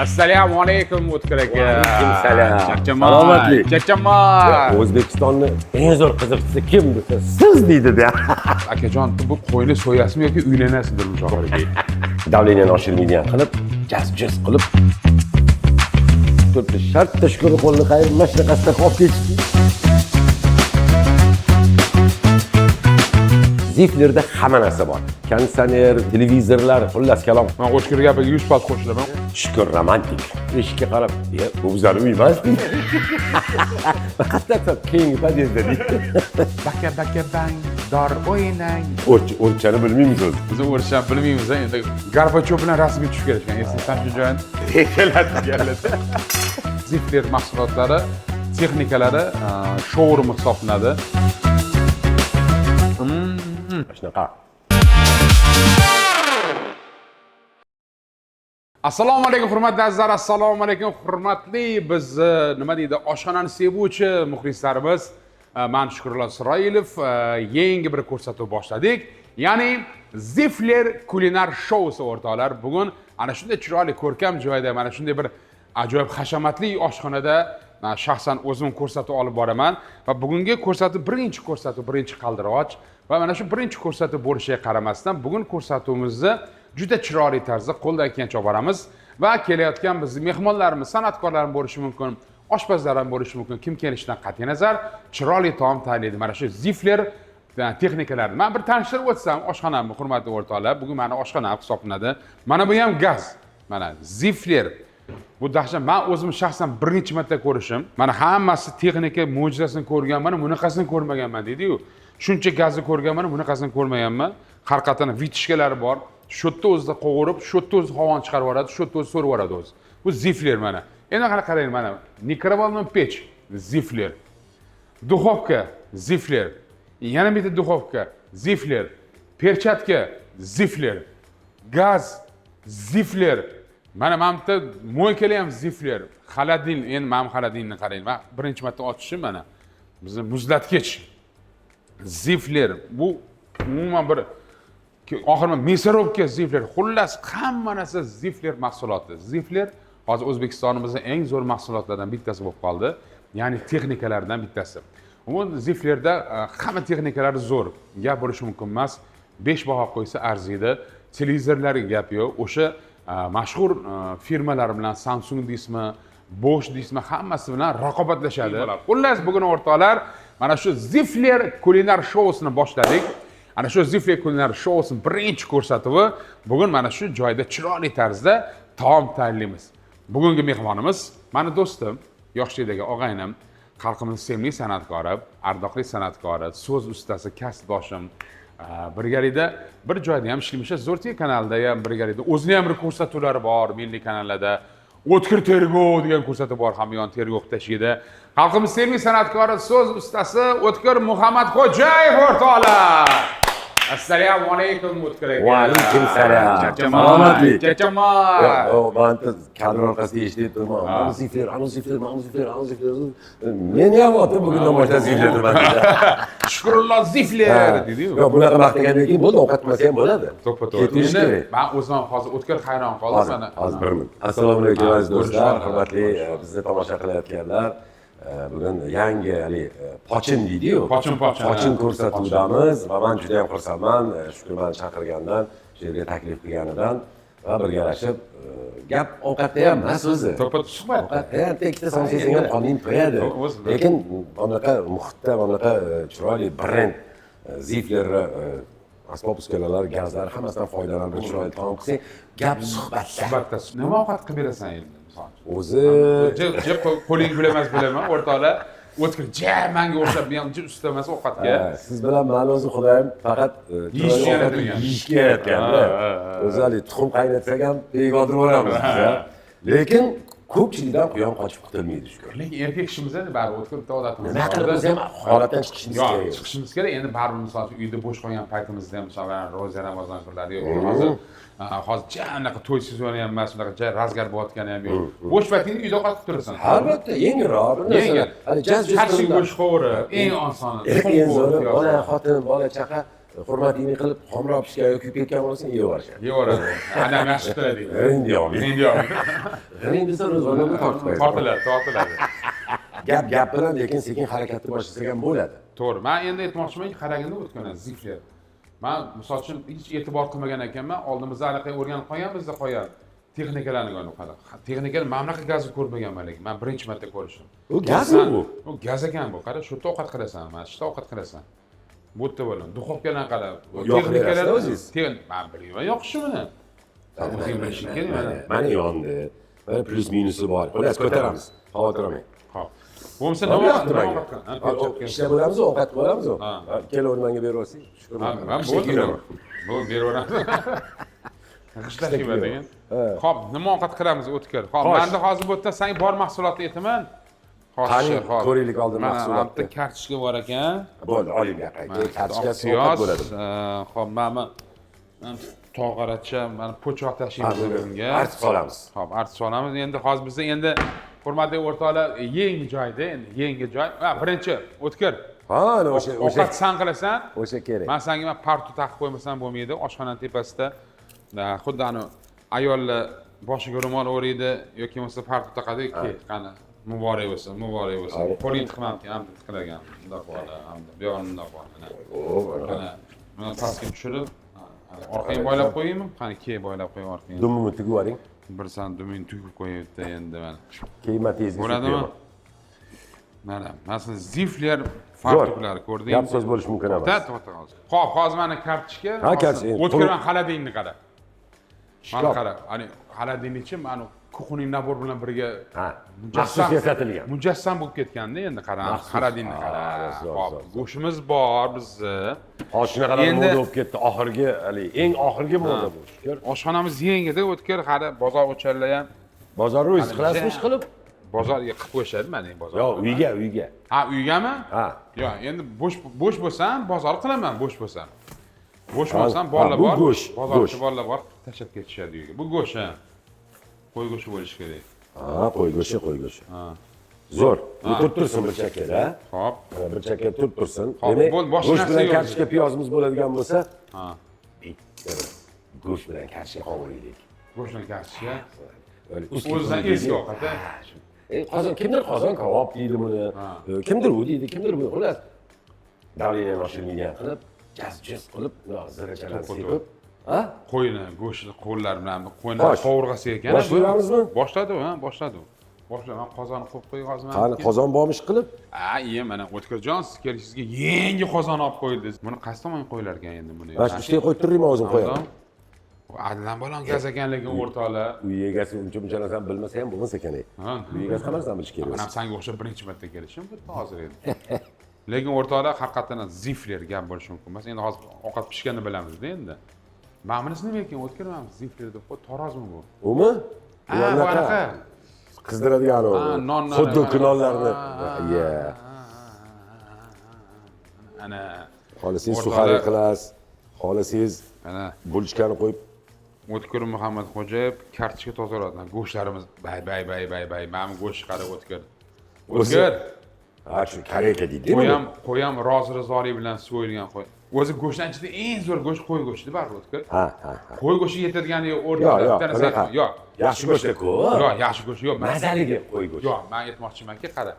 Assalomu alaykum O'tkir aka. Alaykum salom. Salomatlik. Chakkamon. O'zbekistonni eng zo'r qiziqchisi kim desa siz deydi-da. Akajon, bu qo'yni so'yasizmi yoki uylanasizmi Mujohid? Davleniyani oshirmaydigan qilib, jazb-jaz qilib turibdi. Shartta shukr qo'lni qayirib, mashinasida olib ketishdi. Ziflerda hamma narsa bor. Konditsioner, televizorlar, xullas kalom. Men O'tkir gapiga 100 foiz qo'shilaman. Shukur romantik. Eshikka qarab, bu bizlar uy emas deydi. Faqat keyingi podyezdda deydi. Baka bang, dor o'ynang. O'lchani bilmaymiz o'zi. Biz o'rishni bilmaymiz, endi Gorbachev bilan rasmga tushib kelishgan. Esingizdan shu joyni keladi. Zifler mahsulotlari, texnikalari showroom hisoblanadi. Shunaqa. Assalomu alaykum hurmatli azizlar, assalomu alaykum hurmatli biz nima deydi oshxonani sevuvchi muxlislarimiz. Men Shukrullo Isroilov yangi bir ko'rsatuv boshladik. Ya'ni Zifler kulinar shousi o'rtoqlar. Bugun ana shunday chiroyli ko'rkam joyda, mana shunday bir ajoyib hashamatli oshxonada shaxsan o'zim ko'rsatuv olib boraman va bugungi ko'rsatuv birinchi ko'rsatuv, birinchi qaldiroq va mana shu birinchi ko'rsatuv bo'lishiga qaramasdan bugun ko'rsatuvimizni juda chiroyli tarzda qo'ldan kelgancha olib boramiz va kelayotgan bizning mehmonlarimiz, san'atkorlar bo'lishi mumkin, oshpazlar ham bo'lishi mumkin. Kim kelishidan qat'iy nazar chiroyli taom tayyorlaydi. Mana shu Zifler texnikalarni men bir tanishtirib o'tsam, oshxonamni hurmatli o'rtoqlar, bugun meni oshxonam hisoblanadi. Mana bu ham gaz. Mana Zifler. Bu dahshat. Men o'zim shaxsan birinchi marta ko'rishim. Mana hammasi texnika mo'jizasini ko'rganman, bunaqasini ko'rmaganman deydi-yu. Shuncha gazni ko'rganman, bunaqasini ko'rmaganman. Har qatana vitishkalari bor. Shu yerda o'zida qovurib, shu yerda o'zi havoni chiqarib yuboradi, shu yerda o'zi so'rib yuboradi o'zi. Bu Zifler mana. Endi qarang mana. Mikrovolna pech, Zifler. Duxovka, Zifler. Yana bitta duxovka, Zifler. Perchatka, Zifler. Gaz, Zifler. Mana bitta mo'ykalar ham Zifler. Xaladin, endi men xaladinni qarang. Men birinchi marta ochishim mana. Bizni muzlatgich. Zifler. Bu umuman bir oxirida mesarovka Zifler. Xullas hamma narsa Zifler mahsuloti. Zifler hozir O'zbekistonimizning eng zo'r mahsulotlardan bittasi bo'lib qoldi. Ya'ni texnikalardan bittasi. Umuman Ziflerda hamma texnikalari zo'r. Gap bo'lishi mumkin emas. 5 baho qo'ysa arziydi. Televizorlarga gap yo'q. O'sha mashhur firmalar bilan Samsung deysizmi, Bosch deysizmi, hammasi bilan raqobatlashadi. Xullas bugun o'rtoqlar mana shu Zifler kulinar shousini boshladik. Ana shu Zifler kulinar shousining birinchi ko'rsatuvi bugun mana shu joyda chiroyli tarzda taom tayyorlaymiz. Bugungi mehmonimiz meni do'stim, yoshlikdagi og'aynim, xalqimizning sevimli san'atkori, ardoqli san'atkori, so'z ustasi, kasbdoshim. Birgalikda bir joyda ham ishlaymiz. Zo'rti kanalida ham birgalikda o'zining ham bir ko'rsatuvlari bor, milliy kanallarda. O'tkir tergov degan ko'rsatuv bor, hamyon tergov tashkilida. Xalqimiz sevimli san'atkori, so'z ustasi O'tkir Muhammadxo'jayev o'rtoqlar. Assalomu alaykum O'tkir aka. Va alaykum salom. Salomatlik. Chakkamon. Ben kadr orqasida eshitib turman. Mana Zifler, ana Zifler, mana Zifler, ana Zifler. Meni ham otib bugundan boshlab Zifler turman. Shukrullo Zifler dedi-yu. Yo'q, bunaqa maqtagandan keyin bo'ldi, ovqat qilmasa ham bo'ladi. To'ppa-to'g'ri. Endi men o'zim hozir O'tkir hayron qoldim mana. Hozir 1 minut. Assalomu alaykum aziz do'stlar, hurmatli bizni tomosha qilayotganlar. Bugun yangi pochin deydi-yu. Pochin ko'rsatuvdamiz va men juda ham xursandman. Shukrman chaqirgandan, shu yerga taklif qilganidan va birgalashib gap ovqatda ham emas o'zi. To'ppa suhbat. Ovqatda ham tekisda solsangiz ham qoning to'yadi. Lekin bunaqa muhitda, bunaqa chiroyli brend Zifler asbob uskunalar, gazlar hammasidan foydalanib chiroyli taom qilsang, gap suhbatda. Nima ovqat qilib berasan endi? O'zi jeb qo'ling bilamas bilaman o'rtoqlar. O'tkir menga o'xshab ham usta emas ovqatga. Siz bilan men o'zi xudoyim faqat yeyishga yaratganda. O'zi tuxum qaynatsak ham begodir bo'lamiz biz. Lekin ko'pchilikdan quyon qochib qutulmaydi shukur. Lekin erkak kishimizda baribir O'tkir bitta odatimiz bor. Nima qilib biz ham holatdan chiqishimiz kerak. Chiqishimiz kerak. Endi baribir misol uchun uyda bo'sh qolgan paytimizda ham masalan ro'za Ramazon kunlari yo'q. Hozir anaqa to'y sezoni ham emas, unaqa razgar bo'layotgani ham yo'q. Bo'sh paytingda uyda ovqat qilib turasan. Albatta, yengilroq. Hali jaz go'sht qovurib, eng osoni. Eng zo'ri ona, xotin, bola, chaqa hurmatini qilib xomroq pishgan yoki kuyib ketgan bo'lsa yeyaverishadi. Yeyaveradi. Adam yaxshi qiladi. Endi yo'q. Endi yo'q. Endi desa ro'zg'orga Tortiladi. Gap bilan lekin sekin harakatni boshlasak ham bo'ladi. To'g'ri. Men endi aytmoqchimanki, qaraganda o'tgan zifler. Men misol uchun hech e'tibor qilmagan ekanman. Oldimizda allaqay o'rganib qolganmizda qo'yadi. Texnikalarni o'rganib. Texnikani mana bunaqa gazni ko'rmaganman lekin. Men birinchi marta ko'rishdim. U gazmi bu? U gaz ekan bu. Qara, shu yerda ovqat qilasan, mana shu yerda ovqat qilasan. Bu yerda bo'ladi. Duxovkadan qara. Texnikalar o'zingiz. Men bilmayman yoqishini. O'zing bilishing kerak mana. Mana yondi. Mana plus minusi bor. Xullas ko'taramiz. Xavotir olmang. Xo'p. Bo'lmasa nima qilamiz? Ishlab bo'lamiz, ovqat bo'lamiz. Kelavering menga berib olsang. Shukur. Men bo'ldim. Bu beraveraman. Qishda qilmagan. Xo'p, nima ovqat qilamiz o'tkir? Xo'p, menda hozir bu yerda sen bor mahsulotni aytaman. Qani ko'raylik oldin mahsulotni. Mana kartochka bor ekan. Bo'ldi, oling yoqqa. Kartochkasi ovqat bo'ladi. Xo'p, mana tog'aracha, mana po'choq tashlaymiz bunga. Artib solamiz. Xo'p, artib solamiz. Endi hozir biz endi hurmatli o'rtoqlar, yangi joyda, endi yangi joy. Birinchi o'tkir. Ha, o'sha ovqat san qilasan. O'sha kerak. Men senga partu taqib qo'ymasam bo'lmaydi. Oshxonaning tepasida xuddi ani ayollar boshiga ro'mol o'raydi yoki bo'lmasa partu taqadi-ki, qani muborak bo'lsin, muborak bo'lsin. Qo'lingni tiqmabdi, ham tiqlagan. Bundoq bo'ladi, hamda bu yo'lda bo'ladi. Mana buni pastga tushirib, orqaga boylab qo'yaymi? Qani keyin boylab qo'ying orqaga. Dumini tugib yuboring. Bir san dumini tugib qo'yibdi endi mana. Qiymatingizni bo'ladimi? Mana, masalan, zifler fartuklari ko'rdingmi? Gap so'z bo'lishi mumkin emas. To'xta hozir. Xo'p, hozir mana kartochka. Ha, kartochka. O'tkirgan xolodilnikni qara. Mana qara, ani xolodilnikchi mana kuxuning nabor bilan birga maxsus yasatilgan. Mujassam bo'lib ketganda endi qara, xolodilnik qara. Xo'p, go'shtimiz bor bizni. Hozir shunaqa moda bo'lib ketdi, oxirgi, eng oxirgi moda bu. Shukr. Oshxonamiz yengida o'tkir, qara, bozor o'charlar ham. Bozorni o'zingiz qilasizmi qilib? Bozorga qilib qo'yishadi mana bozor. Yo'q, uyga. Ha, uygami? Ha. Yo'q, endi bo'sh bo'lsam, bozor qilaman, bo'sh bo'lsam. Bo'sh bo'lsam, bolalar bor. Bozorchi bolalar bor, tashlab ketishadi uyga. Bu go'sht ha. Qo'y go'shti bo'lishi kerak. Ha, qo'y go'shti. Ha. Zo'r. Bu tursin bir chakkada. Xo'p. Bir chakkada tursin. Demak, go'sht bilan kartochka piyozimiz bo'ladigan bo'lsa, ha. Bitta go'sht bilan kartochka qovuraylik. Go'sht bilan kartochka. O'zidan eski ovqat. Qozon kimdir qozon kabob deydi buni. Kimdir u deydi, kimdir bu. Xullas, davleniya oshirmagan qilib, gaz qilib, zirachalarni sepib, ha? Qo'yni, go'shtni qo'llar bilan qo'yni qovurg'asi ekan. Boshlayapmizmi? Boshladi, ha, boshladi. Boshlaman qozonni qo'yib qo'y hozir. Qani qozon bormish qilib? Ha, iya, mana O'tkirjon, siz kelishingizga yangi qozon olib qo'yildi. Buni qaysi tomonga qo'yilar ekan endi buni? Mana shu ishga qo'yib turaymi, o'zim qo'yaman. Adlan balon gaz ekanligini o'rtoqlar. Uy egasi uncha narsa bilmasa ham bo'lmasa kerak. Uy egasi ham narsani bilish kerak. Men senga o'xshab birinchi marta kelishim bitta hozir endi. Lekin o'rtoqlar haqiqatan zifler gap bo'lishi mumkin emas. Endi hozir ovqat pishganini bilamiz-da endi. Men bunisi nima ekan o'tkirmamiz zifler deb qo'y, tarozmi bu? Umi? Bunaqa. Qizdiradigan u. Xuddi nonlarni. Iya. Ana xolasingiz suxari qilasiz. Xolasingiz ana bulchkani qo'yib O'tkir Muhammadxo'jayev kartochka tozaladi. Go'shtlarimiz bay. Mana go'sht qarab o'tkir. O'tkir. Ha, shu kareka deydi-ku. Qo'y ham rozi-rizoli bilan so'yilgan qo'y. O'zi go'shtdan ichida eng zo'r go'sht qo'y go'shti baribir o'tkir. Ha. Qo'y go'shti yetadigani o'rtada. Yo'q. Yaxshi go'shtku. Yo'q, yaxshi go'sht yo'q. Mazaligi qo'y go'shti. Yo'q, men aytmoqchimanki, qara.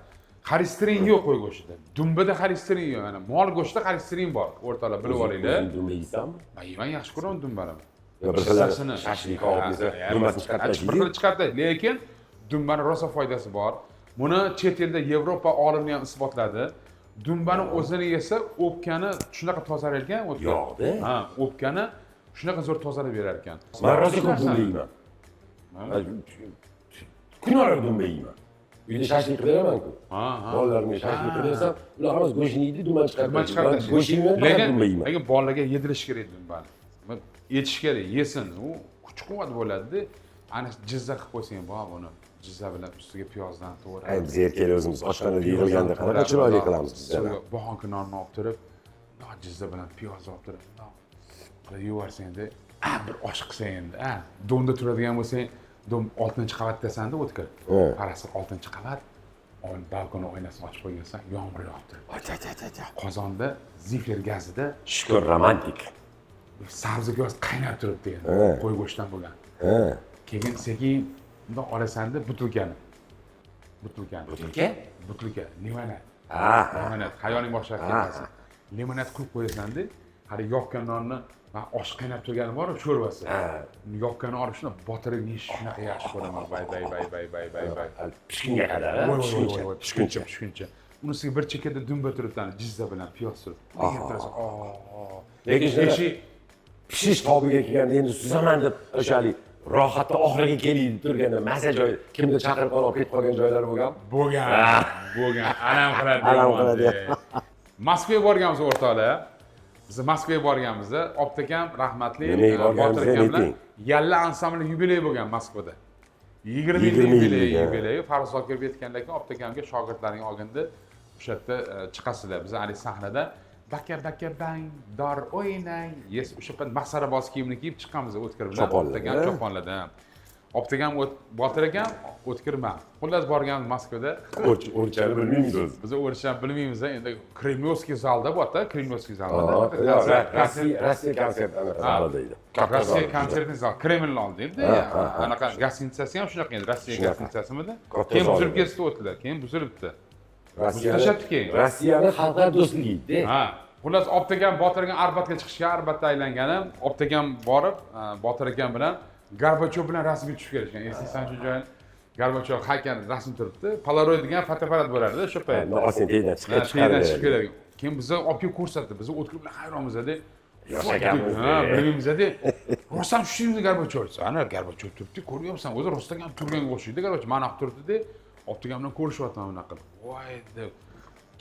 Xolesterin yo'q qo'y go'shtida. Dumbada xolesterin yo'q. Mana mol go'shtida xolesterin bor. O'rtalar bilib olinglar. Dumba yeysanmi? Men yaxshi ko'raman dumbani. Birsini shashlik olib, dumbasini chiqardi. Lekin dumbani rosa foydasi bor. Buni chet elda Yevropa olimlari ham isbotladi. Dumbani o'zini yesa, o'pkani shunaqa tozalar ekan, yo'qda. Ha, o'pkani shunaqa zo'r tozalab berar ekan. Men rosa ko'p dumba yeyman. Kunora dumba yeyman. Uyda shashlik qilaman-ku. Bolalarga shashlik qilarsam, ular ham go'shtni yeydi, dumbani chiqaradi. Go'sht yeyman, dumba yeyman. Lekin bolalarga yedirish kerak dumbani. Yetish kerak, yesin. U kuch-quvvat bo'ladi-da. Ana jizza qilib qo'ysang, buni jizza bilan ustiga piyozdan to'g'rab. Ay, biz erkaklar o'zimiz oshxonada yig'ilganda qanaqa chiroyli qilamiz bizlar. Bahonki nonni olib turib, jizza bilan piyoz olib turib, qilib yuvarsang-da, bir osh qilsang endi, donda turadigan bo'lsang, dom 6-qavatdasan-da o'tkir. Qarasa 6-qavat. balkon oynasini ochib qo'ygansan, yomg'ir yog'ib turibdi. Qozonda zifir gazida Shukur romantik. sabzi go'sht qaynab turibdi endi. Qo'y go'shtdan bo'lgan. Keyin sekin bundoq olasan-da butilkani. Butilka? Butilka, limonad. Ha. Limonad, xayoling boshqa ketmasin. Limonad qilib qo'yasan-da, hali yopgan nonni va osh qaynab turgani bor, sho'rvasi. Yopganni olib shuni botirib yeyish shunaqa yaxshi ko'raman. Bay. Pishgunga qadar, Pishguncha. Unisiga bir chekkada dumba turibdi, jizza bilan piyoz turib. Lekin pishish tobiga kelganda endi suzaman deb o'shalik rohatda oxiriga kelib turganda mazza joy kimdir chaqirib olib ketib qolgan joylar bo'lgan. Bo'lgan. Alam qiladi. Moskvaga borganmiz o'rtoqlar. Biz Moskvaga borganmizda, Optikam rahmatli Botir aka bilan Yalla ansambli yubiley bo'lgan Moskvada. 20 yil yubileyi Farruh Zokirov aytganlar ekan, Optikamga shogirdlaring olganda o'sha yerda chiqasizlar. Biz hali sahnada baka bang dor o'ynang. Yes, o'sha payt masaraboz kiyimni kiyib chiqqanmiz O'tkir bilan. Optikam choponlardan. Optikam Botir akam, O'tkirman. Xullas borganmiz Moskvada. O'rchani bilmaymiz o'zi. Biz o'rchani bilmaymiz, endi Kremlyovskiy zalda bor-da, Kremlyovskiy zalda. Rossiya konsert zali deydi. Rossiya konsertni zal, Kremlni oldida. Anaqa gastitsasi ham shunaqa edi, Rossiya gastitsasimidi? Keyin buzilib ketdi o'tdilar, keyin buzilibdi. Rossiyani xalqlar do'stligi. Xullas Optikam Botir akam Arbatga chiqishga, Arbatda aylanganim, Optikam borib, Botir akam bilan Gorbachov bilan rasmga tushib kelishgan. Eslaysan shu joyni? Gorbachov haykal rasm turibdi. Polaroid degan fotoapparat bo'lardi o'sha paytda. Nosin teydan chiqib keladi. Keyin bizni olib kelib ko'rsatdi. Biz O'tkir bilan hayronmiz-da. Yoshaganmiz. Bilmaymiz-da. Rostdan tushdingmi Gorbachov? Ana Gorbachov turibdi, ko'ryapsan. O'zi rostdan ham turganga o'xshaydi. Gorbachov mana olib turibdi-da, Optikam bilan ko'rishyapman bunaqa qilib. Voy deb.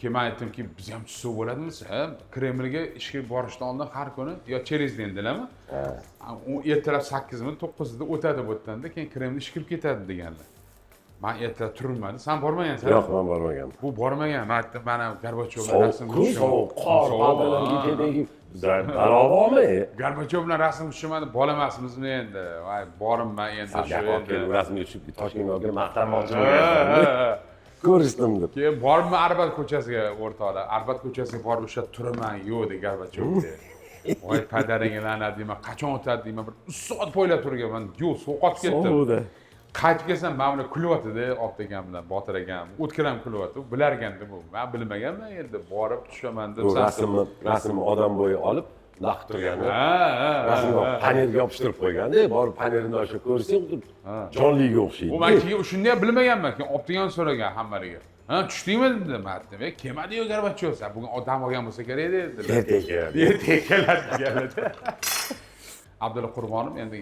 Keyin aytdimki, biz ham tushsa bo'ladimi? Kremlga ishga borishdan oldin har kuni yo через день dilarmi? Ertalab 8 mi 9 da o'tadi bu yerdan-da, keyin Kremlga ishga kirib ketadi deganlar. Men ertalab turmadim. Sen bormagansan? Yo'q, men bormaganman. Bu bormagan. Men aytdim, mana Gorbachov bilan rasm sovuq, qor, paldalarga barobarmi? Gorbachov bilan rasm tushmadim, bola emasmizmi endi? Voy, borimman endi shu endi. Rasmga tushib Toshkentga maqtanmoqchi bo'lganman. Ko'rishdim deb. Keyin boribman Arbat ko'chasiga o'rtoqlar. Arbat ko'chasiga borib o'sha turaman, yo'q deb Gorbachov dedi. Voy padaringga la'nat deyman, qachon o'tadi deyman, bir 3 soat poylab turganman. Yo'q, so'qotib ketdim. Sovuqda. Qaytib kelsam, men bilan kulyapti-da, Optikam bilan, Botir akam. O'tkir ham kulyapti. Bilarganda bu. Men bilmaganman endi, borib tushaman deb rasmni odam bo'yi olib naq turganda. Rasmni panelga yopishtirib qo'yganda, borib panelni ochib ko'rsang, jonliga o'xshaydi. Bu men keyin shunday ham bilmaganman, keyin Optikam so'ragan hammariga. Tushdingmi dedim, aytdim. Kelmadi-yu Gorbachov, sen bugun odam olgan bo'lsa kerak dedilar. Ertaga keladi deganlar. Abdulla Qurbonov endi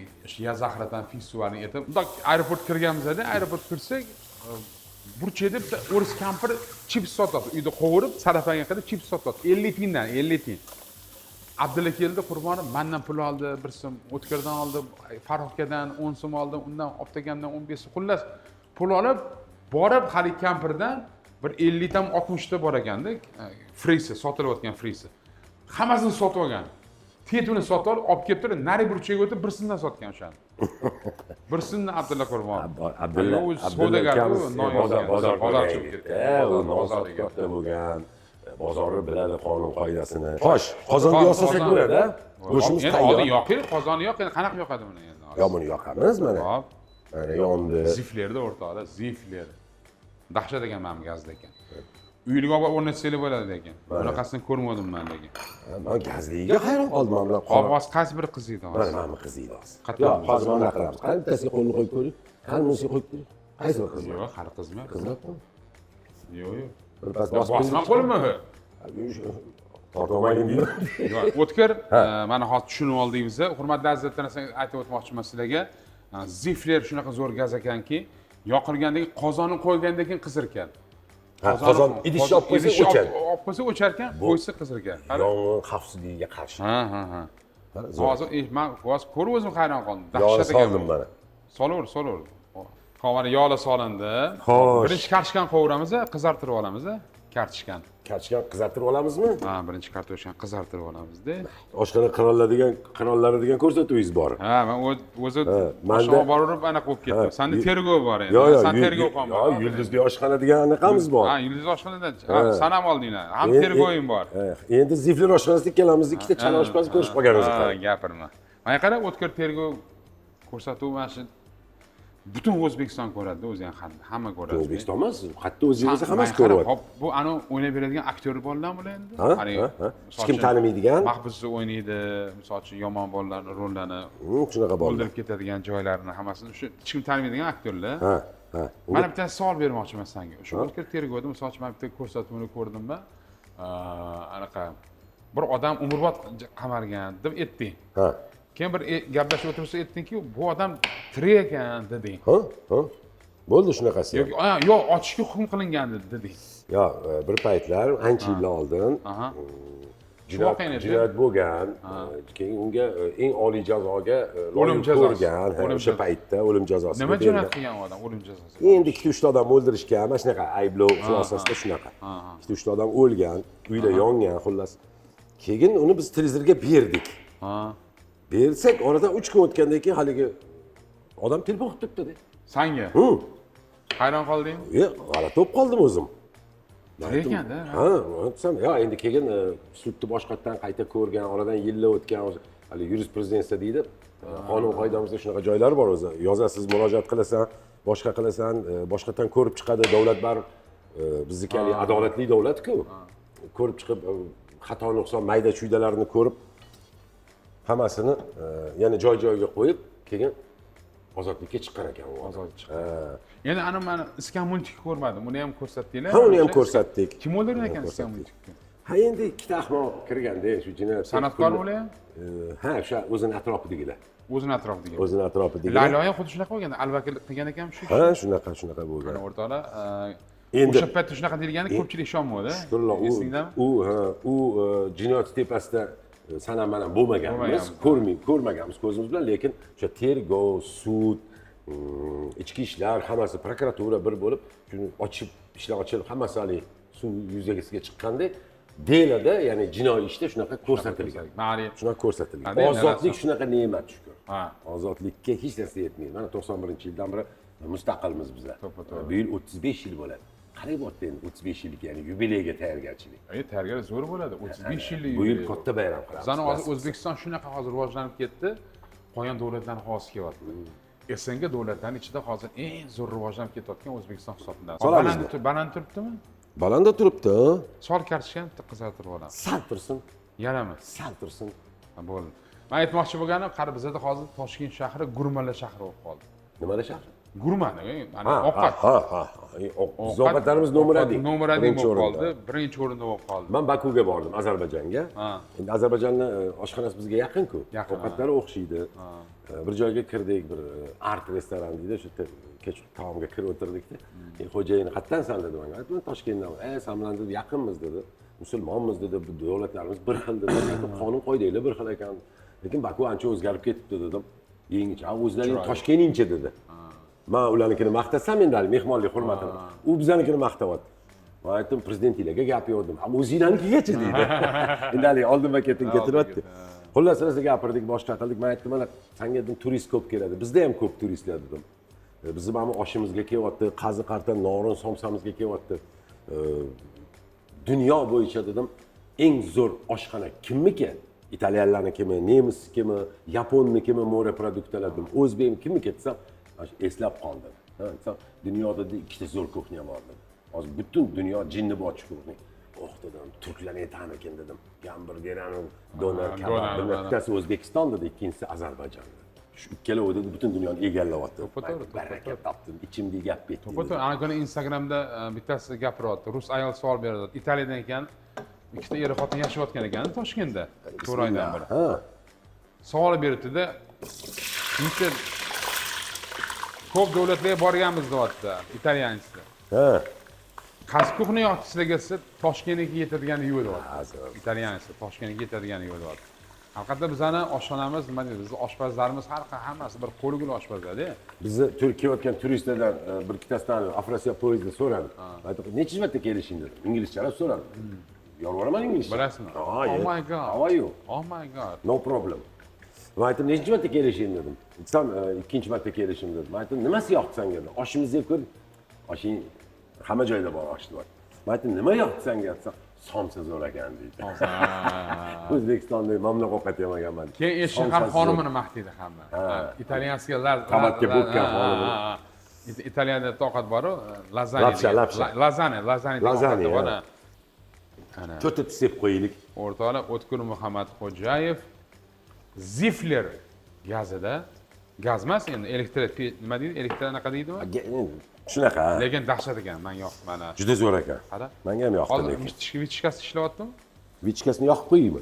Yazahradan festivalini aytib, bundoq aeroport kirganmiz-da, aeroport kirsak, burchakda bitta o'ris kampir chips sotadi. Uyda qovurib, sarafanga qilib chips sotadi. 50 tiyindan, 50 tiyin. Abdulla keldi, Qurbonov mendan pul oldi, bir so'm, O'tkirdan oldi, Farruhkadan 10 so'm oldi, undan Optikamdan 15 so'm. Xullas, pul olib, borib hali kampirdan bir 50 tam 60 ta bor ekanda, frisi, sotilayotgan frisi. Hammasini sotib olgan. Tetini sotib olib kelib turib, nari burchaga o'tib, birsidan sotgan o'shani. Birsidan Abdulla Qurbonov. Abdulla bozor chiqib ketdi. Bozorda bo'lgan. Bozorni biladi, qonun qoidasini. Xo'sh, qozonga yoqsak bo'ladi-a? Go'shtimiz tayyor. Oldin yoqing, qozonni yoq, endi qanaqa yoqadi buni endi? Yo, buni yoqamiz mana. Hop. Mana yondi. Ziflerda o'rtoqlar, zifler. Dahshat ekan men gazda ekan. Uyliga olib o'rnatsanglar bo'ladi ekan. Bunaqasini ko'rmadim men lekin. Men gazliga hayron qoldim men bilan. Qog'oz qaysi biri qiziydi hozir? Mana qiziydi hozir. Yo'q, hozir mana qilamiz. Qani bittasiga qo'lni qo'yib ko'ring. Qani bunisiga qo'yib ko'ring. Qaysi biri qiziydi? Yo'q, hali qizmayapti. Qizmayaptimi? Yo'q. Birpas bosma qo'lmi? Tortolmagin deydi. Yo'q, O'tkir, mana hozir tushunib oldingiz. Hurmatli azizlar, aytib o'tmoqchiman sizlarga. Zifler shunaqa zo'r gaz ekanki, yoqilgandagi qozonni qo'ygandan keyin qizir ekan. Qozon idishni olib qo'ysa o'chadi. Olib qo'ysa o'char ekan, qo'ysa qizir ekan. Yong'in xavfsizligiga qarshi. Ha. Hozir men ko'rib o'zim hayron qoldim. Dahshat ekan. Soldim mana. Solaver. Qovani yog'la solindi. Birinchi karishgan qovuramiz, qizartirib olamiz. kartoshkani. Kartoshkani qizartirib olamizmi? Ha, birinchi kartoshkani qizartirib olamizda. Oshxona qirollari degan ko'rsatuvingiz bor. Ha, men o'zi manda- oshxona borib anaqa bo'lib ketdim. Sanda tergov bor endi. Yo'q, San tergov qolmadi. yo'q, yulduzli oshxona degan anaqamiz bor. Ha, yulduz oshxonada sanam oldinglar. Ham tergovim bor. Endi ziflir oshxonasida ikkalamiz ikkita chala oshpaz ko'rishib qolganmiz. Ha, gapirma. Mana qarab, o'tkir tergov ko'rsatuv mana shu butun O'zbekiston ko'radi, o'zi ham hamma ko'radi. O'zbekiston emas, hatto o'zingiz hammasi ko'ryapti. Hop, bu ana o'ynab beradigan aktyor bolalar bular endi. Hech kim tanimaydigan. Mahbusda o'ynaydi, misol uchun yomon bolalarni rollarini Shunaqa bolalar. o'ldirib ketadigan joylarini hammasini shu hech kim tanimaydigan aktyorlar. Ha. Mana bitta savol bermoqchiman senga. Shu o'tkir tergovda misol uchun men bitta ko'rsatuvni ko'rdimmi? Anaqa bir odam umrbod qamargan deb aytding. Ha. Keyin bir gaplashib o'tirsa aytdingki, bu odam tirik ekan deding. Ha? Bo'ldi shunaqasi. Yo'q, ochishga hukm qilingan deding. Yo'q, bir paytlar ancha yillar oldin jinoyat bo'lgan, keyin unga eng oliy jazoga o'lim jazosi ko'rgan, o'sha paytda o'lim jazosi. Nima jinoyat qilgan odam o'lim jazosi? Endi 2-3 odam o'ldirishgan, mana shunaqa ayblov xulosasida shunaqa. 2-3 odam o'lgan, uyda yongan, xullas. Keyin uni biz televizorga berdik. Bersak, oradan 3 kun o'tgandan keyin haligi odam telefon qilib turibdi. Sanga? Hayron qolding? G'alati bo'lib qoldim o'zim. Ekanda. Ha, aytsam, endi keyin sudni boshqatdan qayta ko'rgan, oradan yillar o'tgan, hali yurisprudensiya deydi. Qonun qoidamizda shunaqa joylar bor o'zi. Yozasiz, murojaat qilasan, boshqa qilasan, boshqatdan ko'rib chiqadi davlat bar bizniki adolatli davlat-ku. Ko'rib chiqib, xato nuqson mayda-chuydalarini ko'rib hammasini yana joy-joyiga qo'yib, keyin ozodlikka chiqqan ekan u. Ozodlikka chiqqan. Endi ana men iskan multik ko'rmadim. Uni ham ko'rsatdinglar. Ha, uni ham ko'rsatdik. Kim o'ldirgan ekan iskan multikni? Ha, endi ikkita ahmoq kirganda shu jinoyat. San'atkormi ular ham? Ha, o'sha o'zini atrofidagilar. O'zini atrofidagilar. O'zini atrofidagilar. Laylo ham xuddi shunaqa bo'lgan. Alvakil qilgan ekan shu. Ha, shunaqa bo'lgan. Mana o'rtoqlar, Endi o'sha paytda shunaqa deyilgani ko'pchilik ishonmadi. Shukrlar, u jinoyat tepasida sanam mana bo'lmaganmiz, ko'rmaganmiz ko'zimiz bilan, lekin o'sha tergov, sud, ichki ishlar, hammasi prokuratura bir bo'lib, shuni ishlar ochilib, hammasi hali suv yuzasiga chiqqanda delada, ya'ni jinoiy ishda shunaqa ko'rsatilgan. Shunaqa ko'rsatilgan. Ozodlik shunaqa ne'mat shukur. Ozodlikka hech narsa yetmaydi. Mana 91-yildan beri mustaqilmiz bizlar. Bu yil 35 yil bo'ladi. Qarang bo'pti endi 35 yillik, ya'ni yubileyga tayyorgarchilik. Tayyorgarlik zo'r bo'ladi. 35 yillik. Bu yil katta bayram qilamiz. Bizning hozir O'zbekiston shunaqa hozir rivojlanib ketdi. Qolgan davlatlarning havosi kelyapti. SNG davlatlarning ichida hozir eng zo'r rivojlanib ketayotgan O'zbekiston hisoblanadi. Baland turibdimi? Balandda turibdi. Sol kartoshkani bitta qizartirib olamiz. Sal tursin. Yanami? Sal tursin. Bo'ldi. Men aytmoqchi bo'lganim, qari bizda hozir Toshkent shahri gurmalar shahri bo'lib qoldi. Nimalar shahri? Gurman, mana ovqat. Ovqatlarimiz nomeradi. Nomeradi bo'lib qoldi, birinchi o'rinda bo'lib qoldi. Men Bakuga bordim, Ozarbayjonga. Endi Ozarbayjonning oshxonasi bizga yaqin-ku. Ovqatlari o'xshaydi. Bir joyga kirdik, bir art restoran deydi, shu yerda kech taomga kirib o'tirdik-da. Xo'jayin qayerdansan dedi menga. Aytdim, Toshkentdan. Samlan dedi, yaqinmiz dedi. Musulmonmiz dedi, bu davlatlarimiz bir xil dedi. Qonun qoidalar bir xil ekan. Lekin Baku ancha o'zgarib ketibdi dedim. Yangicha, o'zlaring Toshkentnincha dedi. Men ularnikini maqtasam endi hali mehmonlik hurmatini. U bizlarnikini maqtayapti. Men aytdim, prezidentinglarga gap yo'qdim. Ammo o'zinglarnikigacha deydi. Endi hali oldinma ketin ketiryapti. Xullas, rosa gapirdik, boshqa qildik. Men aytdim, mana senga dedim turist ko'p keladi. Bizda ham ko'p turistlar dedim. Bizni mana oshimizga kelyapti, qazi qartan norin somsamizga kelyapti. Dunyo bo'yicha dedim, eng zo'r oshxona kimniki? İtalyanlarnikimi, nemisnikimi, yaponnikimi moreproduktlar dedim. O'zbekmi kimniki desam, eslab qoldim. Dunyoda ikkita zo'r kuxnya bor dedim. Hozir butun dunyo jinni bochi kuxnya. Dedim, turklar aytamiz ekan dedim. Gamburgerani, donar, kabab, bittasi O'zbekiston dedi, ikkinchisi Ozarbayjon. Shu ikkala o'yda butun dunyoni egallayapti. Baraka topdim, ichimda gap ketdi. To'g'ri, ana kuni Instagramda bittasi gapiryapti. Rus ayol savol beradi. Italiyadan ekan, ikkita er xotin yashayotgan ekan Toshkentda, 4 oydan beri. Savol berdi-da, "Necha ko'p davlatlarga borganmiz" deyapti, italyancha. Qaysi kuxni yoqdi sizlarga desa, Toshkentga yetadigan yo'l deyapti. Italyancha, Toshkentga yetadigan yo'l deyapti. Haqiqatda bizani oshxonamiz nima deydi? Bizning oshpazlarimiz hammasi bir qo'lgul oshpazlar-da. Bizni Turkiya o'tgan turistlardan bir ikkitasidan Afrosiya poyezdida so'radim. Aytdim, "Necha marta kelishing?" dedim. Inglizchalab so'radim. Yolvoraman inglizcha. Bilasizmi? Oh my god. How are you? Oh my god. No problem. Men aytdim, "Necha marta kelishing?" dedim. Aytsam, "Ikkinchi marta kelishim" dedim. Men aytdim, "Nimasi yoqdi senga?" dedim. "Oshimizni yeb ko'r." Oshing hamma joyda bor osh deb. Men aytdim, "Nima yoqdi senga?" desam, "Somsa zo'r ekan" deydi. O'zbekistonda mamlaq ovqat yemaganman. Keyin eshik shahar xonimini maqtaydi hamma. Italyanskiy qabatga bo'tgan xonimini. Italiyada toqat bor-ku, lazanya. Lazanya bor. Ana. Cho'ta tsep qo'yaylik. O'rtoqlar O'tkir Muhammadxo'jayev Zifler gazida, gaz emas endi nima deydi? Anaqa deydimi? Shunaqa. Lekin dahshat ekan, men yoqdi mana. Juda zo'r ekan. Qara. Menga ham yoqdi Hozir lekin. vichkasi ishlayaptimi? Vichkasini yoqib qo'yaymi?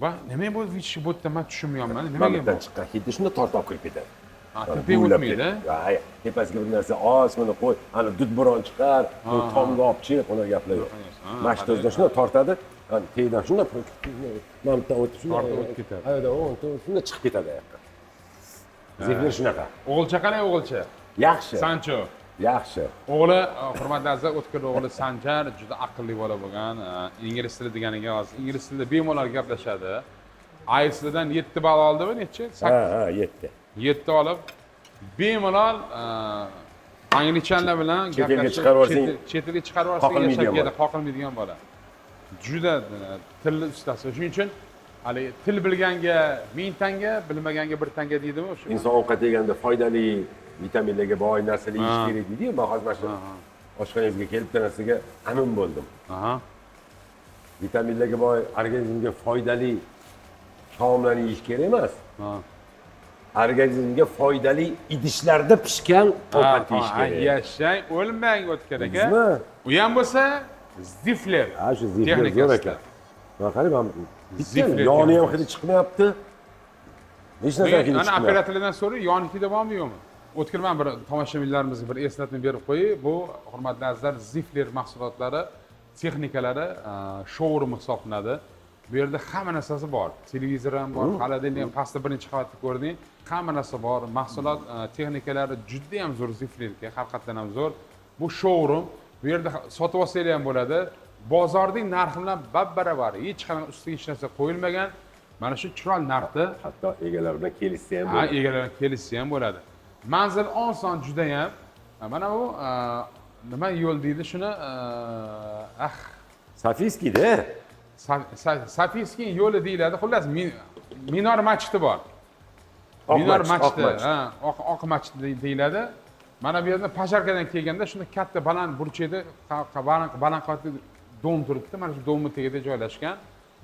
Va nima bu vichka bu yerda men tushunmayapman. Nimaga bu? Mamlakatdan chiqqan hidni shunda tortib olib kirib ketadi. Tepaga o'tmaydi. Yo'q, tepasiga bir narsa osmini qo'y, ana dudburon chiqar, tomga olib chiq, unaqa gaplar yo'q. Mashtozdan shunda tortadi, ana teydan shunda mamlakatdan o'tib shunda Tortib o'tib ketadi. Hayda, shunda chiqib ketadi yoqqa. Zefir shunaqa. O'g'ilcha qalay o'g'ilcha? Yaxshi. Sancho. Yaxshi. O'g'li, hurmatli azizlar, O'tkir o'g'li Sanjar juda aqlli bola bo'lgan. Ingliz tili deganiga hozir ingliz tilida bemalol gaplashadi. IELTS'dan 7 ball oldimi, necha? Ha, 7. 7 olib bemalol anglizchalar bilan gaplashib, chet elga chiqarib yuborsa yashab ketadi, qoqilmaydigan bola. Juda til ustasi. Shuning uchun hali til bilganga 1000 tanga, bilmaganga 1 tanga deydimi o'sha. Inson ovqat yeganda foydali, vitaminlarga boy narsalar yeyish kerak deydi-yu. Men hozir mana shu oshxonangizga kelib narsaga amin bo'ldim. Vitaminlarga boy, organizmga foydali taomlarni yeyish kerak emas. Organizmga foydali idishlarda pishgan ovqat yeyish kerak. Yashang, o'lmang O'tkir aka. U ham bo'lsa Zifler. Ha, shu Zifler zo'r ekan. Mana qarang, Zifler yoni ham hidi chiqmayapti. Hech narsa hidi chiqmayapti. Ana operatorlardan so'ray, yoni hidi bormi yo'qmi? O'tkir, men bir tomoshabinlarimizga bir eslatma berib qo'yay. Bu hurmatli azizlar, Zifler mahsulotlari, texnikalari showroom hisoblanadi. Bu yerda hamma narsasi bor. Televizor ham bor, xolodilnik ham pastda birinchi qavatda ko'rding. Hamma narsa bor. Mahsulot texnikalari juda ham zo'r Ziflerga, haqiqatan ham zo'r. Bu showroom. Bu yerda sotib olsanglar ham bo'ladi. Bozordagi narx bilan bab-baravar, hech qanday ustiga hech narsa qo'yilmagan. Mana shu chiroyli narxda hatto egalar bilan kelishsa ham bo'ladi. Egalar bilan kelishsa ham bo'ladi. Manzil oson juda ham. Mana bu nima yo'l deydi shuni? Safiskiyda. Safiskiy yo'li deyiladi. Xullas, Minor masjidi bor. Minor masjidi, oq masjid deyiladi. Mana bu yerda Pasharkadan kelganda shunda katta baland burchakda baland qavatli dom turibdi. Mana shu domning tagida joylashgan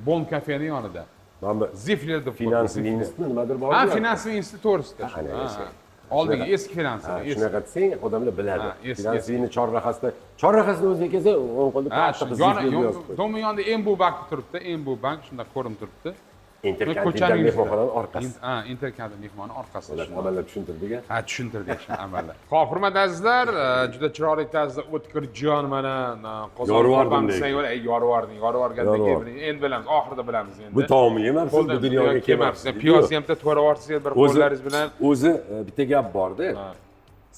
Bon kafening yonida. Mana Zifler deb Finansiy institut nimadir bor. Ha, finansiy institut to'g'risida. Oldingi eski finansiy. Shunaqa desang, odamlar biladi. Finansiyni chorrahasida o'ziga kelsa, o'ng qo'lda qattiq Zifler yozib qo'ydi. Domning yonida Embu bank turibdi. Embu bank shunda ko'rinib turibdi. Interkontinental mehmonxonaning orqasi. Interkontinental mehmonxona orqasida. Ular amallab tushuntirdik-a? Ha, tushuntirdik shuni amallab. Xo'p, hurmatli azizlar, juda chiroyli tarzda O'tkirjon mana Yorvordim yorvorgandan endi bilamiz, oxirida bilamiz endi. Bu taomni yemabsiz, bu dunyoga kelmabsiz. Piyoz ham to'ravorsangiz bir qo'llaringiz bilan. O'zi bitta gap bor-da.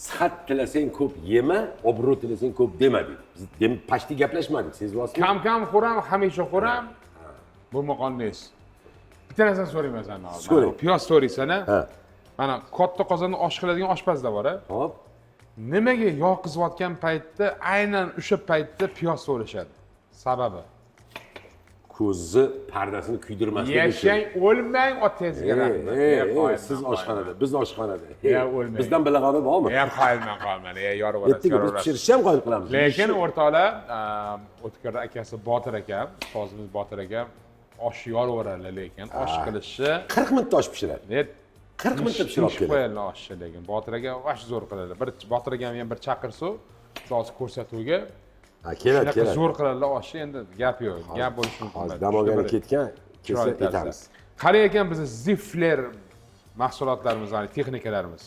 Sihat tilasang ko'p yema, obro' tilasang ko'p dema deydi. Biz pashti gaplashmadik, sezyapsizmi? Kam xo'ram, hamisha xo'ram. Bu maqolningiz. Bitta narsa so'rayman sendan hozir. So'rang. Piyoz so'raysan-a? Mana katta qozonda osh qiladigan oshpazlar bor-a? Hop. Nimaga yog' qiziyotgan paytda aynan o'sha paytda piyoz so'rashadi? Sababi? Ko'zni pardasini kuydirmaslik uchun. Yashang, o'lmang, otangizga rahmat. Siz oshxonada, biz oshxonada. O'lmang. Bizdan bilag'oni bormi? Qolmadi. Yorvorasiz. Biz pishirishni ham qo'yib qilamiz. Lekin o'rtoqlar, O'tkir akasi Botir akam, ustozimiz Botir akam osh yorvoradilar, lekin osh qilishi 40 minutda osh pishiradi. 40 minutda pishirib qo'yadi oshni, lekin Botir aka osh zo'r qiladi. Botir akam ham bir chaqirsa, hozir ko'rsatuvga keladi. Zo'r qiladilar oshni, endi gap yo'q. Gap bo'lishi mumkin. Hozir dam olgani ketgan, kelsa aytamiz. Qarang ekan, biz Zifler mahsulotlarimiz, texnikalarimiz.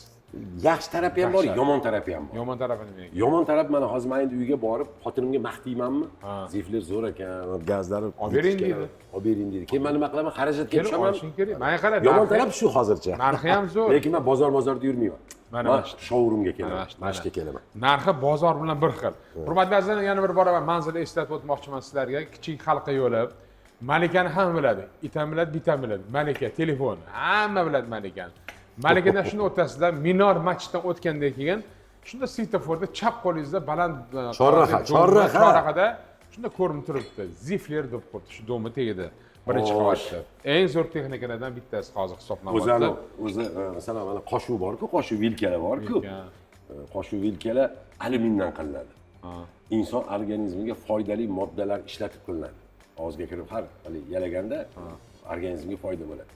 yaxshi tarafi ham bor, Dahshat. yomon tarafi ham bor. Yomon tarafini men. Yomon taraf mana hozir men endi uyga borib, xotinimga maqtaymanmi? Ziflar zo'r ekan, gazlari Olib bering deydi. Olib bering deydi. Keyin men nima qilaman? Xarajatga Kelib tushaman. olishing kerak. Menga qara. Yomon taraf shu hozircha. Narxi ham zo'r. Lekin men bozorda yurmayman. Mana Men shu. showroomga kelaman, Mana shu. mashqqa kelaman. Narxi bozor bilan bir xil. Hurmatli azizlar, yana bir bor manzilni eslatib o'tmoqchiman sizlarga. Kichik xalqqa yo'li. Malikani hamma biladi. Itam biladi, bitam biladi. Malika telefon. Hamma biladi Malikani. Malikada shuni o'tasizlar, minor masjiddan o'tgandan keyin shunda svetoforda chap qo'lingizda baland chorrahada shunda ko'rinib turibdi. Zifler deb qo'ydi. Shu do'mi tegida. Birinchi qavatda. Eng zo'r texnikalardan bittasi hozir hisoblanmoqda. O'zi masalan mana qoshuv bor-ku, qoshuv vilkalar bor-ku. Qoshuv vilkalar alyumindan qilinadi. Inson organizmiga foydali moddalar ishlatib qilinadi. Og'izga kirib har yalaganda organizmga foyda bo'ladi.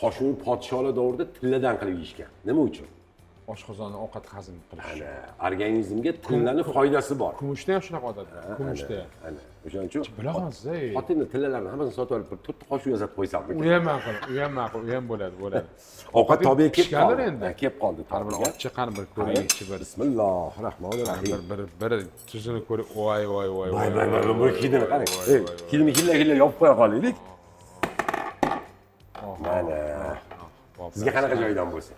Qoshuvni podsholar davrida tilladan qilib yeyishgan. Nima uchun? Oshqozonni ovqat hazm qilish. Ana, organizmga tillaning foydasi bor. Kumushda ham shunaqa odat. Kumushda. Ana, o'shaning uchun Bilasiz-a. xotinni tillalarni hammasini sotib olib bir to'rtta qoshuv yasab qo'ysam. U ham ma'qul, u ham bo'ladi. Ovqat tobiga kelib qoldi. endi. Kelib qoldi. Har bir och chiqqani bir ko'raylikchi bir. Bismillahirrohmanirrohim. Bir tuzini ko'rib, voy. Bu hidini qarang. Hidini hilla yopib qo'ya qolaylik. Mana. Sizga qanaqa joydan bo'lsa?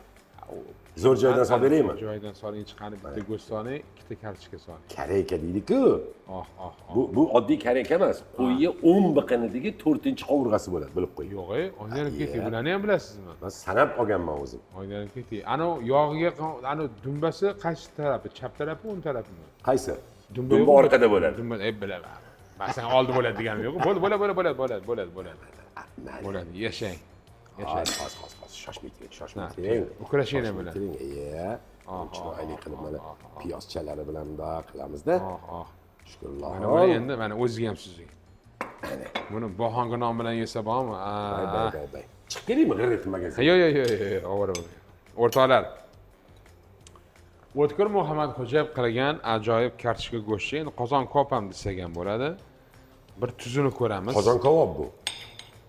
Zo'r joydan solib beraymi? Joydan soling, chiqani bitta go'sht soling, ikkita kartoshka soling. Kareka deydi-ku. Oh. Bu oddiy kareka emas. Qo'yga 10 biqinidagi 4-qovurg'asi bo'ladi, bilib qo'ying. Yo'q, o'ynalib keting. Bularni ham bilasizmi? Men sanab olganman o'zim. O'ynalib keting. Ana yog'iga, ana dumbasi qaysi tarafi? Chap tarafi, o'ng tarafimi? Qaysi? Dumba orqada bo'ladi. Dumba, bilaman. Masalan, oldi bo'ladi deganim yo'q. Bo'ladi. Yashang. Hozir shoshmang. Ukrasheniya bilan. Chiroyli qilib mana piyozchalari bilan bundoq qilamizda. Shukrlar. Mana endi mana o'ziga ham suzing. Buni bohonga nom bilan yesa bormi? Bay. Chiqib kelaymi g'irret magazin? Yo'q, ovora. O'rtoqlar. O'tkir Muhammadxo'jayev qilgan ajoyib kartoshka go'shti. Endi qozon kop ham desak ham bo'ladi. Bir tuzini ko'ramiz. Qozon kabob bu.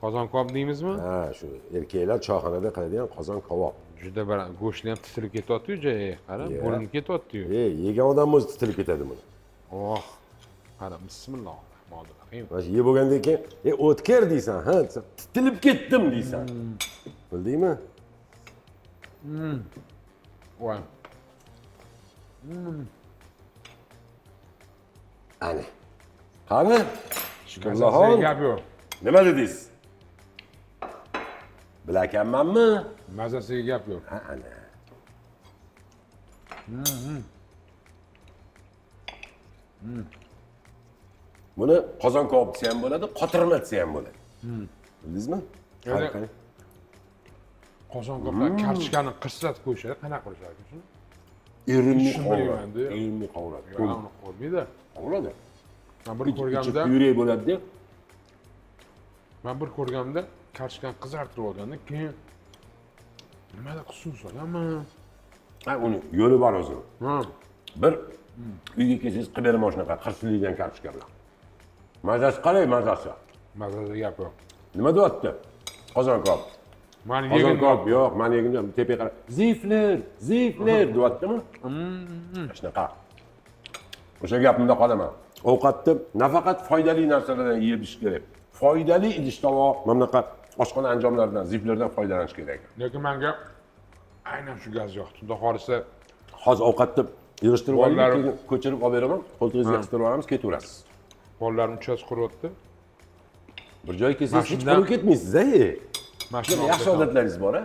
Qozon kop deymizmi? Ha, shu erkaklar choyxonada qiladigan qozon kabob. Juda bir go'shtni ham titilib ketyapti-yu, qara, bo'linib ketyapti-yu. Yegan odam o'zi titilib ketadi buni. Qara, bismillahirrohmanirrohim. Mana yeb bo'lgandan keyin, o'tkir deysan, ha, titilib ketdim deysan. Bildingmi? Voy. Ana. Qani? Shukrullohon. Gap yo'q. Nima dedingiz? Bilakanmanmi? Mazasiga gap yo'q. Ha, ana. Buni qozon kabob desa ham bo'ladi, qotirma desa ham bo'ladi. Bildingizmi? Qani? Qozon koplar kartoshkani qirsatib qo'yishadi, qanaqa qilishadi shuni? Irimli qovuradi. Irimli qovuradi. Uni qo'ymaydi. Qovuradi. Men bir ko'rganimda, yurak bo'ladi-da. men bir ko'rganimda kartoshkani qizartirib olgandan keyin nimadir suv solganmi? Ha, uni yo'li bor o'zi. Ha. Bir uyga kelsangiz qilib beraman shunaqa qirsilgan kartoshka bilan. Mazasi qalay mazasi? Mazasiga gap yo'q. Nima deyapti? Qozon kabob. Mani Qozon kabob yo'q, meni yegan tepaga qarab. Zifler deyaptimi? Shunaqa. O'sha gapimda qolaman. Ovqatni nafaqat foydali narsalardan yeyish kerak. Foydali idish-tovoq, mana bunaqa oshxona anjomlaridan, ziflerdan foydalanish kerak. Lekin menga aynan shu gaz yoqdi. Xudo xolisa, hozir ovqatni yig'ishtirib olib, keyin ko'chirib olib beraman, qo'ltig'ingizga qistirib olamiz, ketaverasiz. qo'llarim uchasi quryapti. Bir joyga kelsangiz hech qurib ketmaysiz-a. Mashina yaxshi odatlaringiz bor-a?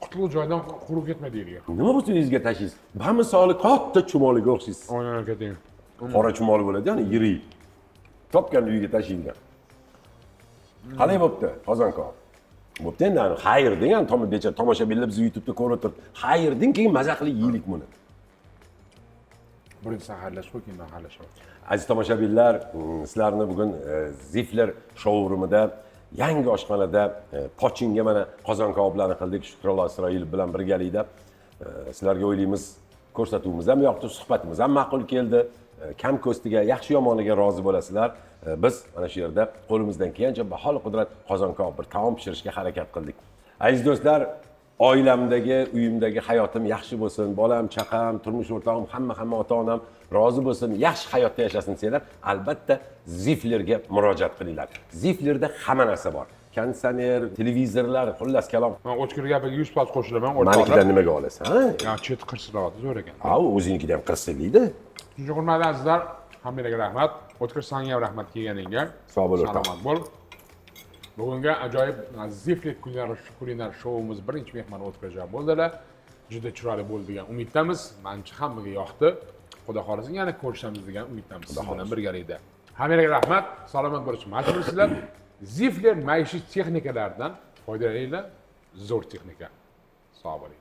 Qutlug' joydan qurib ketma deydilar. Nima bo'lsa uyingizga tashlaysiz? Bamisoli katta chumoliga o'xshaysiz. O'ynab keting. Qora chumoli bo'ladi, ya'ni yirik. Topgan uyga tashlaydigan. Qalay bo'pti? Qozon kabob. Bo'pti endi, xayr degan tomoshabinlar bizni YouTube'da ko'rib turib, xayr deng, keyin maza qilib yeylik buni. Birinchi saharlash qo'y, keyin mahallashaman. Aziz tomoshabinlar, sizlarni bugun Zifler showroomida yangi oshxonada pochinga mana qozon kaboblarni qildik. Shukrullo Isroilov bilan birgalikda sizlarga o'ylaymiz, ko'rsatuvimiz ham yoqdi, suhbatimiz ham ma'qul keldi. Kam ko'stiga, yaxshi yomoniga rozi bo'lasizlar. Biz mana shu yerda qo'limizdan kelgancha bahol qudrat qozon kabob bir taom pishirishga harakat qildik. Aziz do'stlar, oilamdagi, uyimdagi hayotim yaxshi bo'lsin, bolam, chaqam, turmush o'rtog'im, hamma ota-onam rozi bo'lsin, yaxshi hayotda yashasin desanglar, albatta Ziflerga murojaat qilinglar. Ziflerda hamma narsa bor. Konditsioner, televizorlar, xullas kalom. Men O'tkir gapiga 100% qo'shilaman. Manikidan nimaga olasan? Ha? Ya chet qirsiladi, zo'r ekan. Ha, o'zingikidan ham qirsillaydi. Shuncha hurmatli azizlar, hammanglarga rahmat. O'tkir senga ham rahmat kelganingga. Sog' bo'l, o'rtoq. Salomat bo'l. Bugungi ajoyib Zifler kulinar shouimiz birinchi mehmoni O'tkir aka bo'ldilar. Juda chiroyli bo'ldi degan umiddamiz. Menimcha hammaga yoqdi. Xudo xolasa yana ko'rishamiz degan umiddamiz. Siz bilan birgalikda. Hammanglarga rahmat. Salomat bo'lishni majbursizlar. Zifler maishiy texnikalaridan foydalaninglar. Zo'r texnika. Sog' bo'ling.